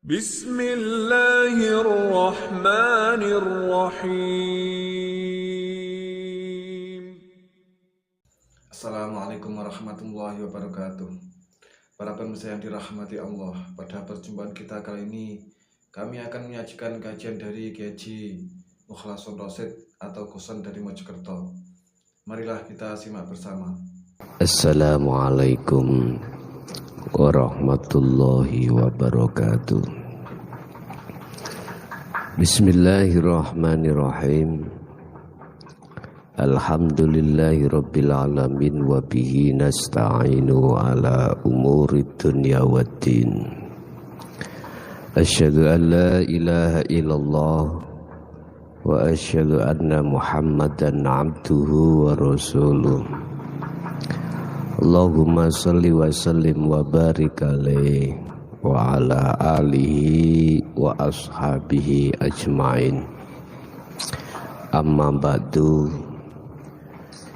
Bismillahirrahmanirrahim. Assalamualaikum warahmatullahi wabarakatuh. Para pemirsa yang dirahmati Allah, pada perjumpaan kita kali ini kami akan menyajikan kajian dari Kiai Mukhlasun Rosid atau Kuson dari Mojokerto. Marilah kita simak bersama. Assalamualaikum warahmatullahi wabarakatuh. Bismillahirrahmanirrahim. Alhamdulillahi rabbil alamin wa bihi nasta'inu ala umuri dunya waddin. Asyhadu an la ilaha illallah wa asyhadu anna Muhammadan abduhu wa rasuluh. Allahumma salli wa sallim wa barik alaihi wa ala alihi wa ashabihi ajmain. Amma ba'du.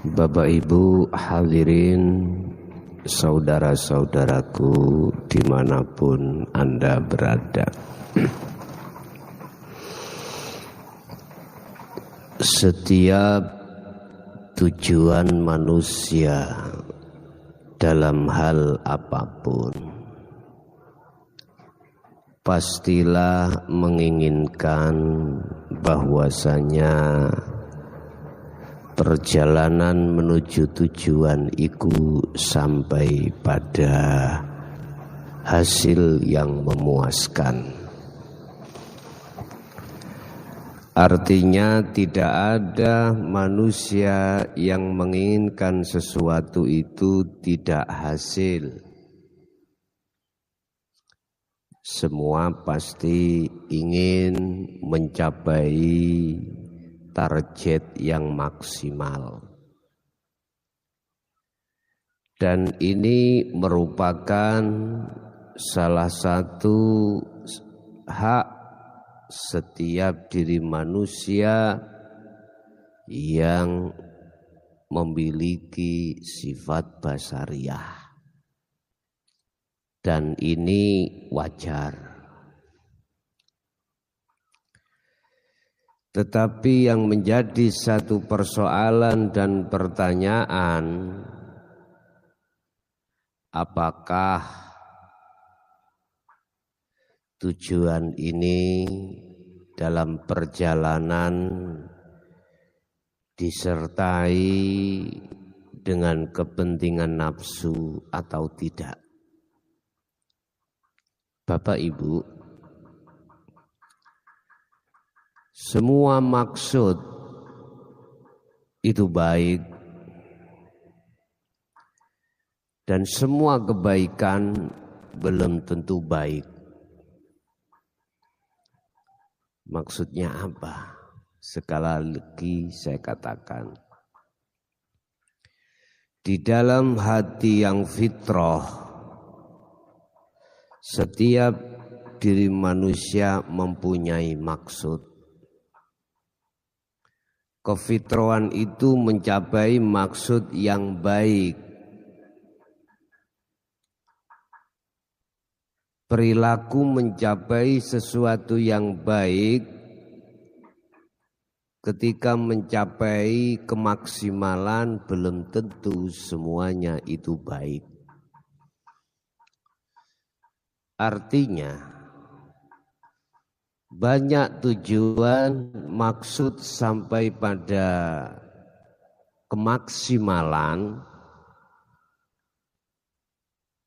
Bapak Ibu hadirin, saudara-saudaraku dimanapun Anda berada. Setiap tujuan manusia dalam hal apapun pastilah menginginkan bahwasanya perjalanan menuju tujuan itu sampai pada hasil yang memuaskan. Artinya tidak ada manusia yang menginginkan sesuatu itu tidak hasil. Semua pasti ingin mencapai target yang maksimal. Dan ini merupakan salah satu hak setiap diri manusia yang memiliki sifat basariyah. Dan ini wajar. Tetapi yang menjadi satu persoalan dan pertanyaan, apakah tujuan ini dalam perjalanan disertai dengan kepentingan nafsu atau tidak? Bapak Ibu, semua maksud itu baik dan semua kebaikan belum tentu baik. Maksudnya apa? Sekali lagi saya katakan, di dalam hati yang fitrah, setiap diri manusia mempunyai maksud. Kefitrahan itu mencapai maksud yang baik. Perilaku mencapai sesuatu yang baik ketika mencapai kemaksimalan belum tentu semuanya itu baik. Artinya banyak tujuan maksud sampai pada kemaksimalan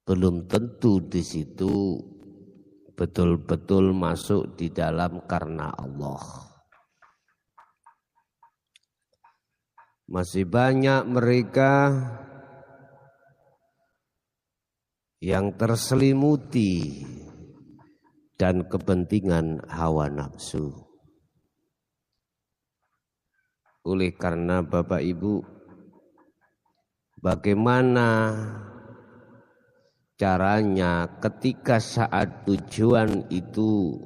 belum tentu di situ betul-betul masuk di dalam karena Allah. Masih banyak mereka yang terselimuti dan kepentingan hawa nafsu. Oleh karena Bapak Ibu, bagaimana caranya ketika saat tujuan itu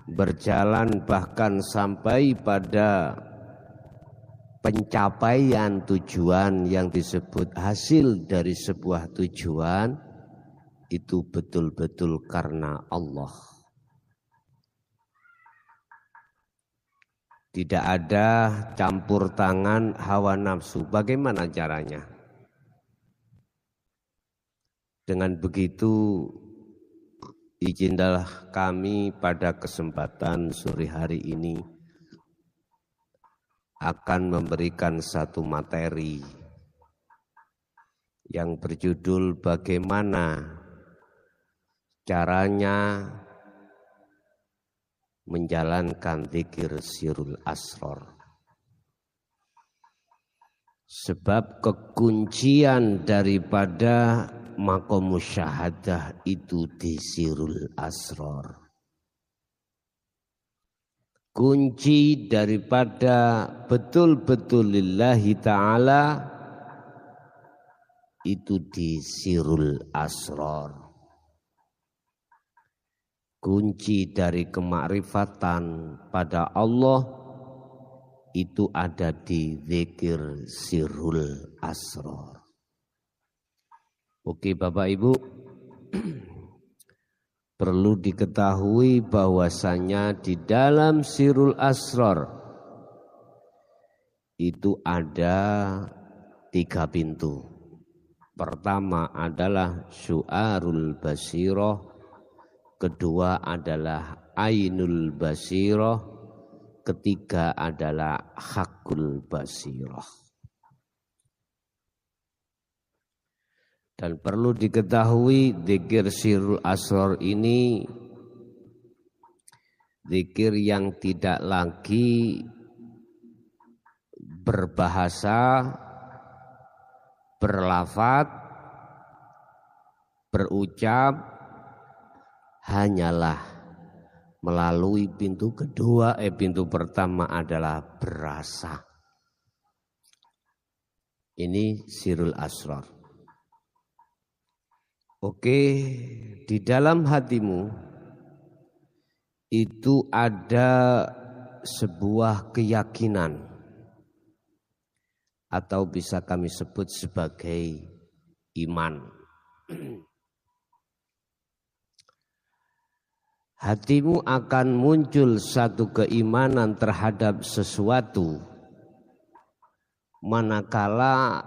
berjalan bahkan sampai pada pencapaian tujuan yang disebut hasil dari sebuah tujuan, itu betul-betul karena Allah. Tidak ada campur tangan hawa nafsu. Bagaimana caranya? Dengan begitu, izinkanlah kami pada kesempatan sore hari ini akan memberikan satu materi yang berjudul bagaimana caranya menjalankan zikir sirul asror. Sebab kekuncian daripada maqam musyahadah itu di sirul asror. Kunci daripada betul-betul lillahi ta'ala itu di sirul asror. Kunci dari kemakrifatan pada Allah itu ada di zikir sirul asror. Oke Bapak Ibu, perlu diketahui bahwasanya di dalam sirul asror itu ada 3 pintu. Pertama adalah syu'arul basiroh, kedua adalah ainul basiroh, ketiga adalah hakul basiroh. Dan perlu diketahui zikir sirul asror ini zikir yang tidak lagi berbahasa, berlafaz, berucap, hanyalah melalui pintu kedua, pintu pertama adalah berasa. Ini sirul asror. Oke, di dalam hatimu itu ada sebuah keyakinan atau bisa kami sebut sebagai iman. Hatimu akan muncul satu keimanan terhadap sesuatu manakala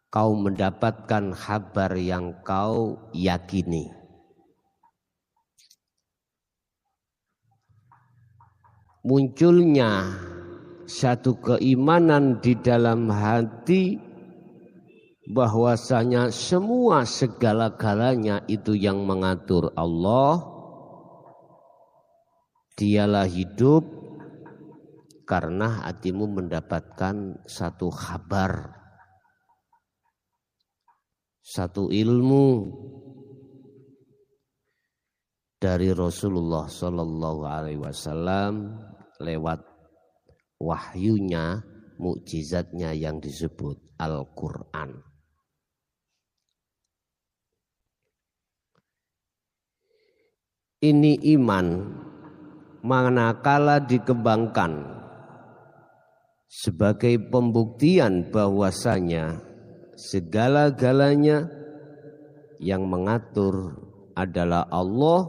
kau mendapatkan kabar yang kau yakini. Munculnya satu keimanan di dalam hati bahwasanya semua segala-galanya itu yang mengatur Allah. Dialah hidup karena hatimu mendapatkan satu kabar, satu ilmu dari Rasulullah Sallallahu Alaihi Wasallam lewat wahyunya, mukjizatnya yang disebut Al-Quran. Ini iman manakala dikembangkan sebagai pembuktian bahwasanya segala-galanya yang mengatur adalah Allah,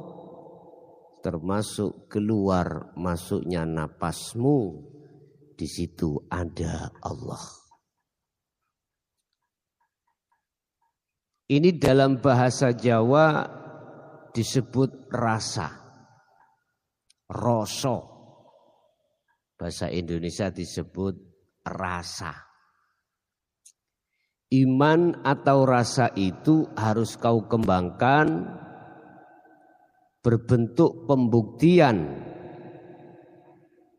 termasuk keluar masuknya napasmu, di situ ada Allah. Ini dalam bahasa Jawa disebut rasa, rasa. Bahasa Indonesia disebut rasa. Iman atau rasa itu harus kau kembangkan berbentuk pembuktian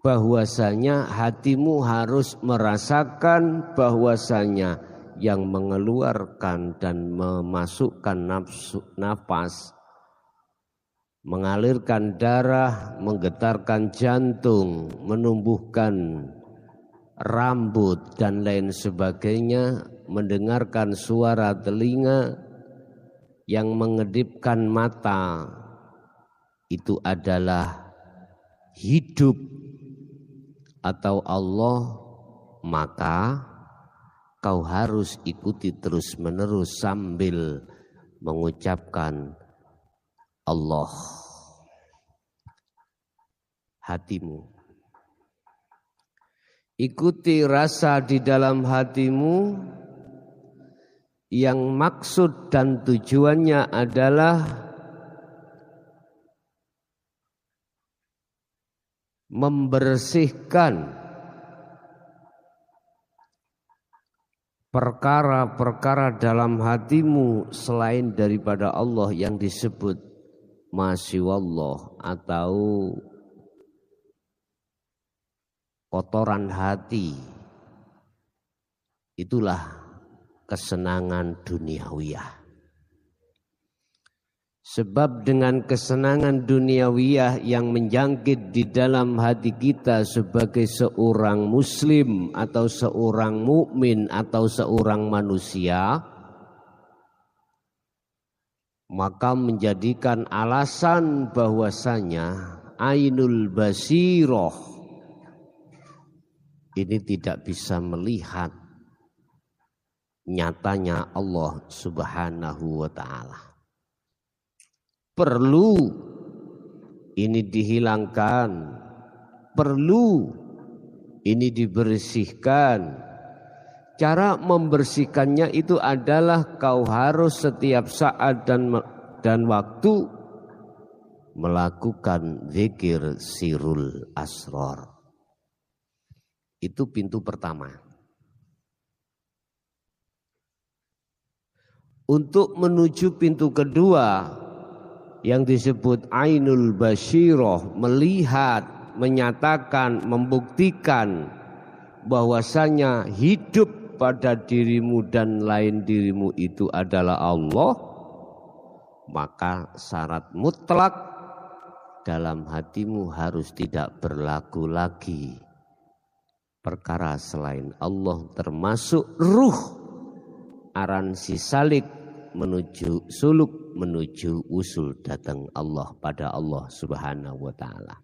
bahwasanya hatimu harus merasakan bahwasanya yang mengeluarkan dan memasukkan nafas, mengalirkan darah, menggetarkan jantung, menumbuhkan rambut dan lain sebagainya, mendengarkan suara telinga, yang mengedipkan mata, itu adalah hidup atau Allah, maka kau harus ikuti terus menerus sambil mengucapkan Allah. Hatimu ikuti rasa di dalam hatimu yang maksud dan tujuannya adalah membersihkan perkara-perkara dalam hatimu selain daripada Allah yang disebut masyaallah atau kotoran hati. Itulah kesenangan duniawiyah. Sebab dengan kesenangan duniawiyah yang menjangkit di dalam hati kita sebagai seorang muslim atau seorang mukmin atau seorang manusia, maka menjadikan alasan bahwasanya ainul basiroh ini tidak bisa melihat nyatanya Allah Subhanahu wa ta'ala. Perlu ini dihilangkan, perlu ini dibersihkan. Cara membersihkannya itu adalah kau harus setiap saat dan waktu melakukan zikir sirul asrar. Itu pintu pertama. Untuk menuju pintu kedua yang disebut ainul basyirah, melihat, menyatakan, membuktikan bahwasanya hidup pada dirimu dan lain dirimu itu adalah Allah, maka syarat mutlak dalam hatimu harus tidak berlaku lagi perkara selain Allah, termasuk ruh aran si salik menuju suluk, menuju usul datang Allah pada Allah Subhanahu wa ta'ala.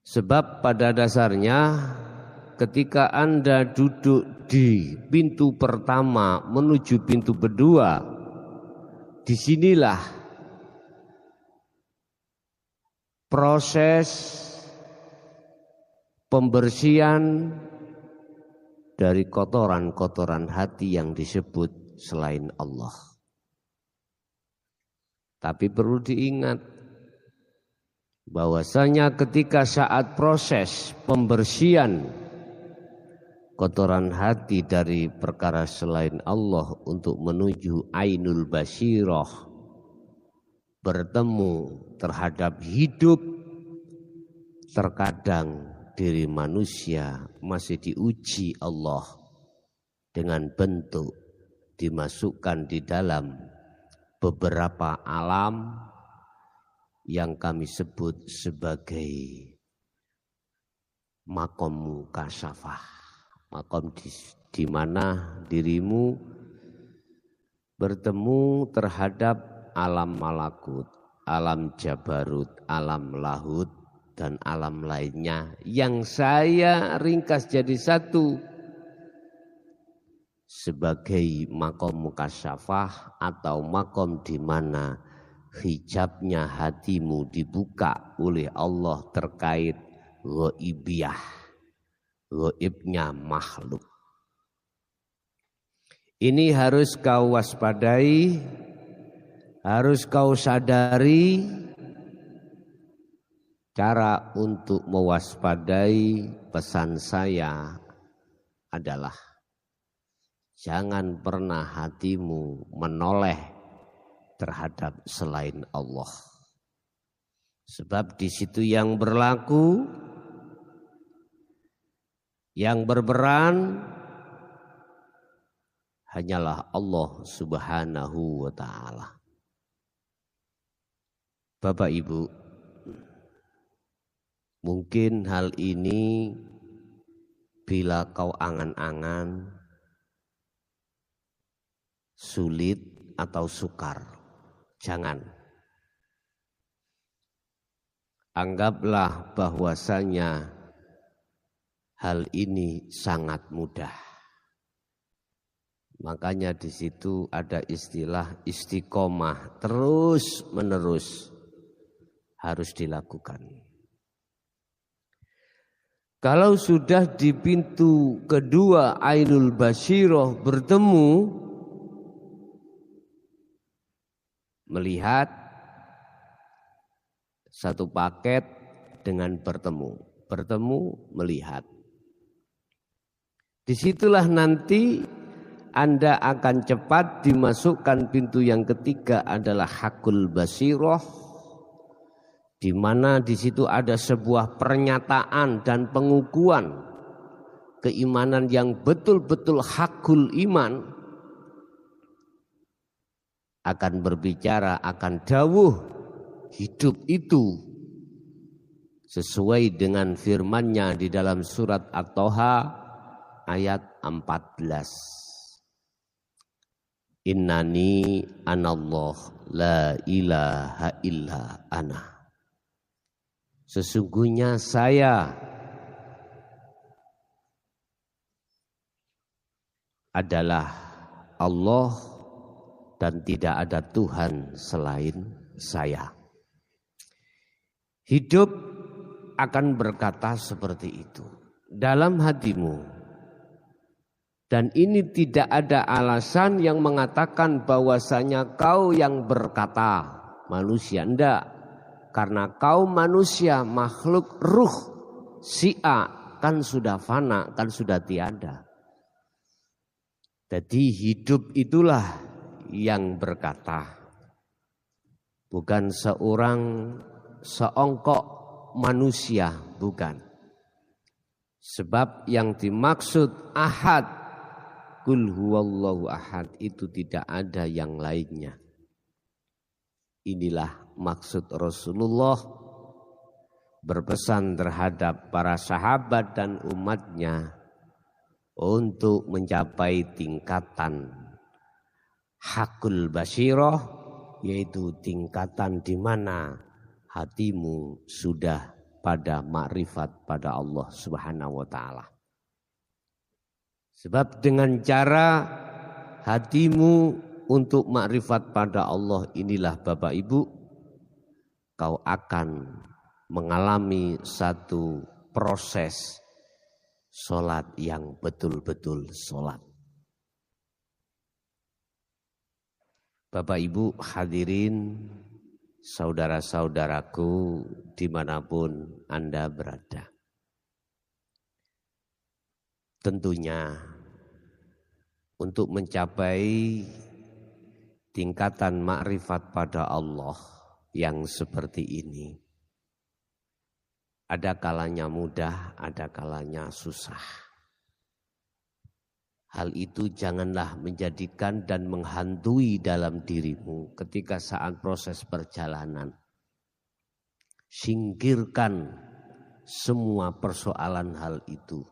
Sebab pada dasarnya ketika Anda duduk di pintu pertama menuju pintu kedua, disinilah proses pembersihan dari kotoran-kotoran hati yang disebut selain Allah. Tapi perlu diingat bahwasanya ketika saat proses pembersihan kotoran hati dari perkara selain Allah untuk menuju ainul basyirah, bertemu terhadap hidup, terkadang diri manusia masih diuji Allah dengan bentuk dimasukkan di dalam beberapa alam yang kami sebut sebagai makom mukasyafah, makom di mana dirimu bertemu terhadap alam malakut, alam jabarut, alam lahut, dan alam lainnya yang saya ringkas jadi satu sebagai makom mukasyafah atau makom di mana hijabnya hatimu dibuka oleh Allah terkait ghaibiyah, ghaibnya makhluk. Ini harus kau waspadai, harus kau sadari. Cara untuk mewaspadai pesan saya adalah jangan pernah hatimu menoleh terhadap selain Allah. Sebab di situ yang berlaku, yang berperan hanyalah Allah Subhanahu wa ta'ala. Bapak Ibu, mungkin hal ini bila kau angan-angan sulit atau sukar, jangan. Anggaplah bahwasanya hal ini sangat mudah. Makanya di situ ada istilah istiqomah, terus menerus harus dilakukan. Kalau sudah di pintu kedua Ainul Basiroh bertemu, melihat satu paket dengan bertemu melihat. Disitulah nanti Anda akan cepat dimasukkan pintu yang ketiga adalah Hakul Basiroh, di mana di situ ada sebuah pernyataan dan pengukuhan keimanan yang betul-betul hakul iman, akan berbicara akan dawuh hidup itu sesuai dengan firman-Nya di dalam surat At-Thaha ayat 14. Innani anallah la ilaha illa ana. Sesungguhnya saya adalah Allah dan tidak ada Tuhan selain saya. Hidup akan berkata seperti itu dalam hatimu. Dan ini tidak ada alasan yang mengatakan bahwasanya kau yang berkata, manusia enggak. Karena kau manusia, makhluk ruh, si A kan sudah fana, kan sudah tiada. Jadi hidup itulah yang berkata. Bukan seongkok manusia, bukan. Sebab yang dimaksud ahad, Qul huwallahu ahad, itu tidak ada yang lainnya. Inilah maksud Rasulullah berpesan terhadap para sahabat dan umatnya untuk mencapai tingkatan Hakul Basiroh, yaitu tingkatan di mana hatimu sudah pada makrifat pada Allah Subhanahu wa taala. Sebab dengan cara hatimu untuk makrifat pada Allah inilah Bapak Ibu, kau akan mengalami satu proses sholat yang betul-betul sholat. Bapak Ibu hadirin, saudara-saudaraku dimanapun Anda berada. Tentunya untuk mencapai tingkatan makrifat pada Allah yang seperti ini, ada kalanya mudah, ada kalanya susah. Hal itu janganlah menjadikan dan menghantui dalam dirimu ketika saat proses perjalanan. Singkirkan semua persoalan hal itu.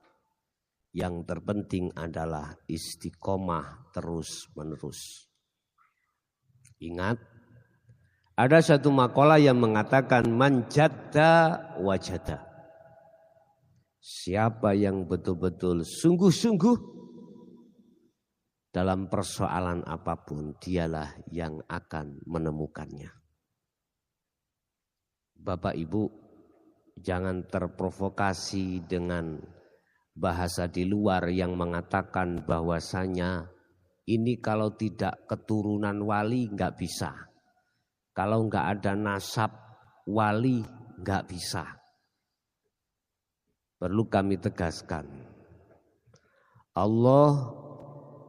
Yang terpenting adalah istiqomah terus-menerus. Ingat, ada satu makalah yang mengatakan man jadda wajada. Siapa yang betul-betul sungguh-sungguh dalam persoalan apapun, dialah yang akan menemukannya. Bapak Ibu, jangan terprovokasi dengan bahasa di luar yang mengatakan bahwasanya ini kalau tidak keturunan wali nggak bisa. Kalau nggak ada nasab wali nggak bisa. Perlu kami tegaskan. Allah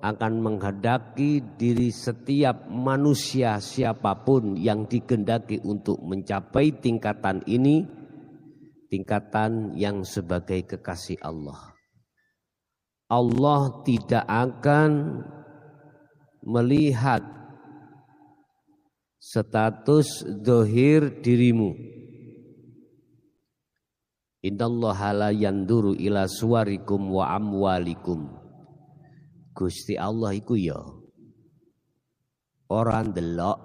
akan menghendaki diri setiap manusia siapapun yang dikehendaki untuk mencapai tingkatan ini, tingkatan yang sebagai kekasih Allah. Allah tidak akan melihat status dohir dirimu. Innallaha la yanduru ila suwarikum wa amwalikum. Gusti Allah iku ya ora ndelok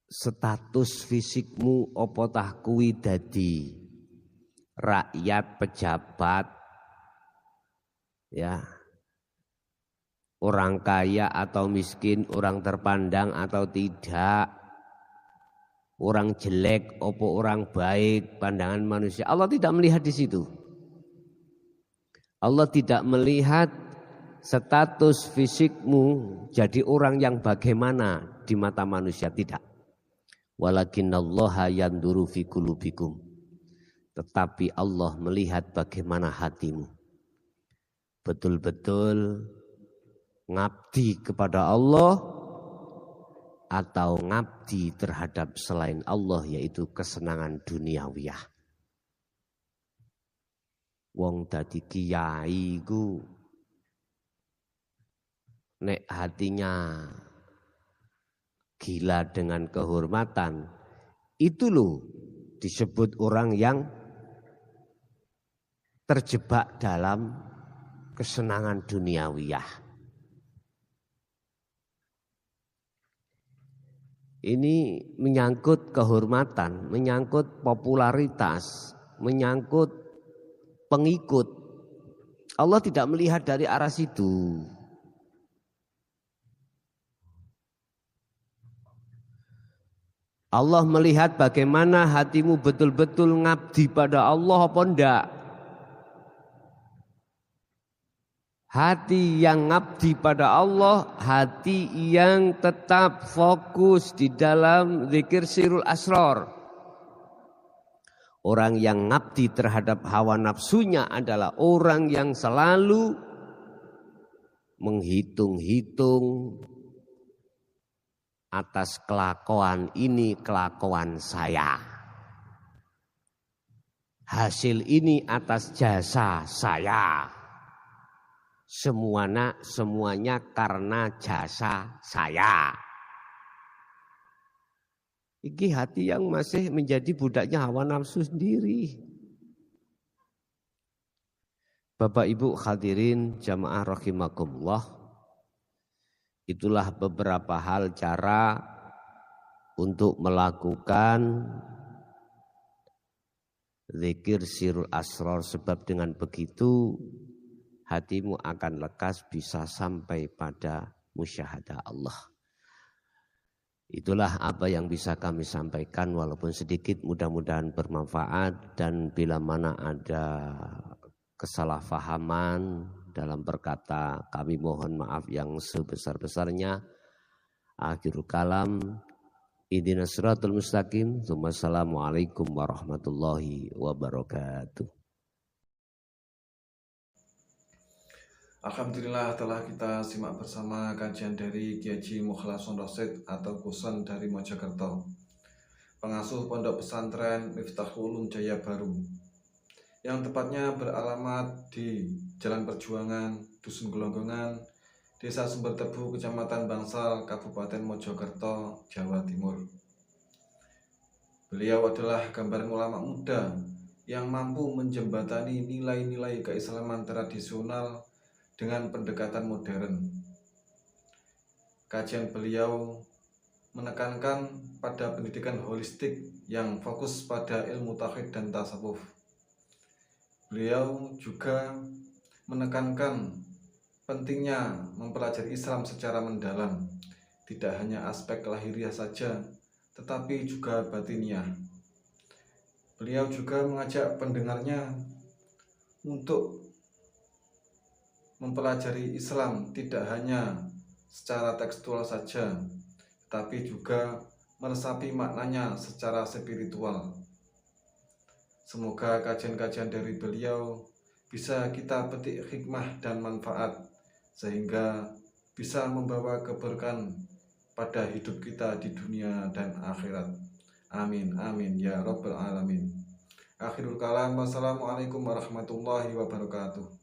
status fisikmu apa tah kuwi dadi rakyat pejabat, ya, orang kaya atau miskin, orang terpandang atau tidak. orang jelek, opo orang baik, pandangan manusia. Allah tidak melihat di situ. Allah tidak melihat status fisikmu jadi orang yang bagaimana di mata manusia, tidak. Walakinallaha yanduru fi qulubikum. Tetapi Allah melihat bagaimana hatimu. Betul-betul ngabdi kepada Allah atau ngabdi terhadap selain Allah, yaitu kesenangan duniawiyah. Wong dadi kiai ku nek hatinya gila dengan kehormatan, itu loh disebut orang yang terjebak dalam kesenangan duniawiyah. Ini menyangkut kehormatan, menyangkut popularitas, menyangkut pengikut. Allah tidak melihat dari arah situ. Allah melihat bagaimana hatimu betul-betul ngabdi pada Allah apa enggak. Hati yang ngabdi pada Allah, hati yang tetap fokus di dalam zikir sirul asrar. Orang yang ngabdi terhadap hawa nafsunya adalah orang yang selalu menghitung-hitung atas kelakuan ini, kelakuan saya. Hasil ini atas jasa saya. Semuanya karena jasa saya. Ini hati yang masih menjadi budaknya hawa nafsu sendiri. Bapak Ibu hadirin jamaah rahimakumullah. Itulah beberapa hal cara untuk melakukan zikir sirul asrar, sebab dengan begitu hatimu akan lekas bisa sampai pada musyahadah Allah. Itulah apa yang bisa kami sampaikan, walaupun sedikit, mudah-mudahan bermanfaat, dan bila mana ada kesalahpahaman dalam berkata, kami mohon maaf yang sebesar-besarnya. Akhirul kalam, ihdinas siratal mustaqim. Wassalamualaikum warahmatullahi wabarakatuh. Alhamdulillah, telah kita simak bersama kajian dari Kiai Haji Mukhlason Rosyid atau Kuson dari Mojokerto, pengasuh pondok pesantren Miftahul Ulum Jaya Baru, yang tepatnya beralamat di Jalan Perjuangan, Dusun Gelonggongan, Desa Sumbertebu, Kecamatan Bangsal, Kabupaten Mojokerto, Jawa Timur. Beliau adalah gambaran ulama muda yang mampu menjembatani nilai-nilai keislaman tradisional dengan pendekatan modern. Kajian beliau menekankan pada pendidikan holistik yang fokus pada ilmu tauhid dan tasawuf. Beliau juga menekankan pentingnya mempelajari Islam secara mendalam, tidak hanya aspek lahiriah saja, tetapi juga batiniah. Beliau juga mengajak pendengarnya untuk mempelajari Islam tidak hanya secara tekstual saja, tapi juga meresapi maknanya secara spiritual. Semoga kajian-kajian dari beliau bisa kita petik hikmah dan manfaat, sehingga bisa membawa keberkahan pada hidup kita di dunia dan akhirat. Amin, amin, ya Rabbal Alamin. Akhirul kalam, wassalamualaikum warahmatullahi wabarakatuh.